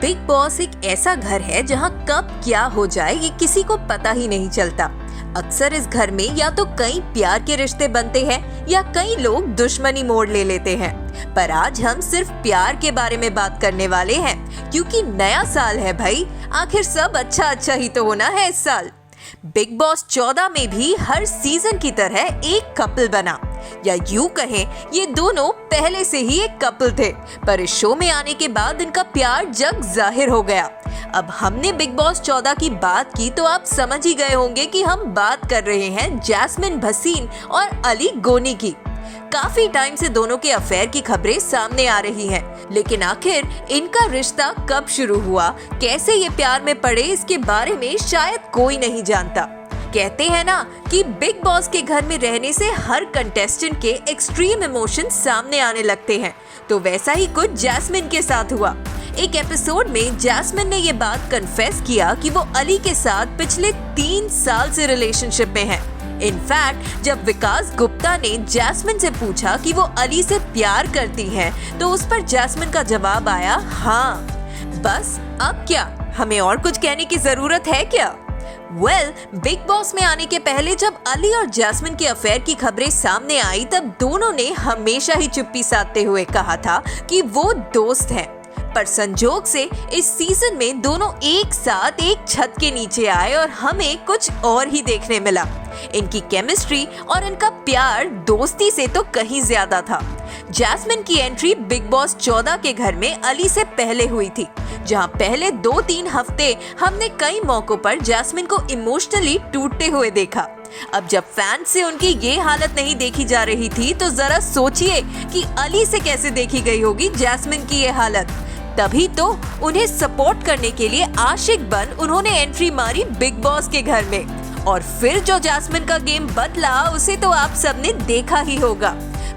Big boss एक ऐसा घर है जहां कब क्या हो जाए ये किसी को पता ही नहीं चलता। अक्सर इस घर में या तो कई प्यार के रिश्ते बनते हैं या कई लोग दुश्मनी मोड़ ले लेते हैं। पर आज हम सिर्फ प्यार के बारे में बात करने वाले हैं, क्योंकि नया साल है भाई। आखिर सब अच्छा ही तो होना है इस साल। बिग बॉस 14 में भी हर सीजन की तरह एक कपल बना, या यूं कहें ये दोनों पहले से ही एक कपल थे, पर इस शो में आने के बाद इनका प्यार जग जाहिर हो गया। अब हमने बिग बॉस 14 की बात की तो आप समझ ही गए होंगे कि हम बात कर रहे हैं जैस्मिन भसीन और अली गोनी की। काफी टाइम से दोनों के अफेयर की खबरें सामने आ रही हैं, लेकिन आखिर इनका रिश्ता कब शुरू हुआ, कैसे ये प्यार में पड़े, इसके बारे में शायद कोई नहीं जानता। कहते हैं ना कि बिग बॉस के घर में रहने से हर कंटेस्टेंट के एक्सट्रीम इमोशन सामने आने लगते हैं, तो वैसा ही कुछ जैस्मिन के साथ हुआ। एक एपिसोड में जैस्मिन ने ये बात कन्फेस किया कि वो अली के साथ पिछले 3 साल से रिलेशनशिप में है। इनफैक्ट जब विकास गुप्ता ने जैस्मिन से पूछा कि वो अली से प्यार करती है, तो उस पर जैस्मिन का जवाब आया, हाँ। बस अब क्या, हमें और कुछ कहने की जरूरत है क्या? बिग बॉस में आने के पहले जब अली और जैस्मिन के अफेयर की खबरें सामने आई, तब दोनों ने हमेशा ही चुप्पी साधते हुए कहा था कि वो दोस्त हैं। पर संजोग से इस सीजन में दोनों एक साथ एक छत के नीचे आए और हमें कुछ और ही देखने मिला। इनकी केमिस्ट्री और इनका प्यार दोस्ती से तो कहीं ज्यादा था। जैस्मिन की एंट्री बिग बॉस 14 के घर में अली से पहले हुई थी, जहां पहले 2-3 हफ्ते हमने कई मौकों पर जैस्मिन को इमोशनली टूटते हुए देखा। अब जब फैंस से उनकी ये हालत नहीं देखी जा रही थी, तो जरा सोचिए कि अली से कैसे देखी गई होगी जैस्मिन की ये हालत। तभी तो उन्हें सपोर्ट करने के लिए आशिक बन उन्होंने एंट्री मारी बिग बॉस के घर में, और फिर जो जैस्मिन का गेम बदला उसे तो आप सबने देखा ही होगा।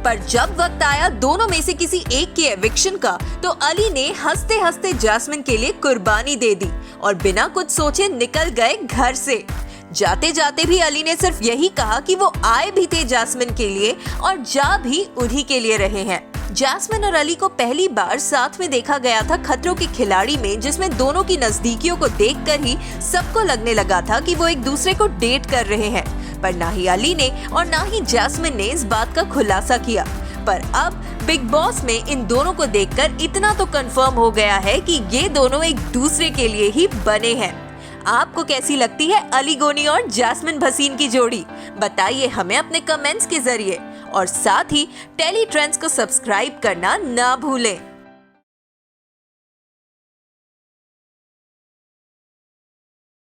पर जब वक्त आया दोनों में से किसी एक के एविक्शन का, तो अली ने हंसते हंसते जैस्मिन के लिए कुर्बानी दे दी और बिना कुछ सोचे निकल गए घर से। जाते जाते भी अली ने सिर्फ यही कहा कि वो आए भी थे जैस्मिन के लिए और जा भी उन्हीं के लिए रहे हैं। जैस्मिन और अली को पहली बार साथ में देखा गया था खतरों के खिलाड़ी में, जिसमें दोनों की नजदीकियों को देखकर ही सबको लगने लगा था कि वो एक दूसरे को डेट कर रहे हैं। पर ना ही अली ने और ना ही जैस्मिन ने इस बात का खुलासा किया। पर अब बिग बॉस में इन दोनों को देखकर इतना तो कंफर्म हो गया है कि ये दोनों एक दूसरे के लिए ही बने हैं। आपको कैसी लगती है अली गोनी और जैस्मिन भसीन की जोड़ी? बताइए हमें अपने कमेंट्स के जरिए, और साथ ही टेली ट्रेंड्स को सब्सक्राइब करना ना भूलें।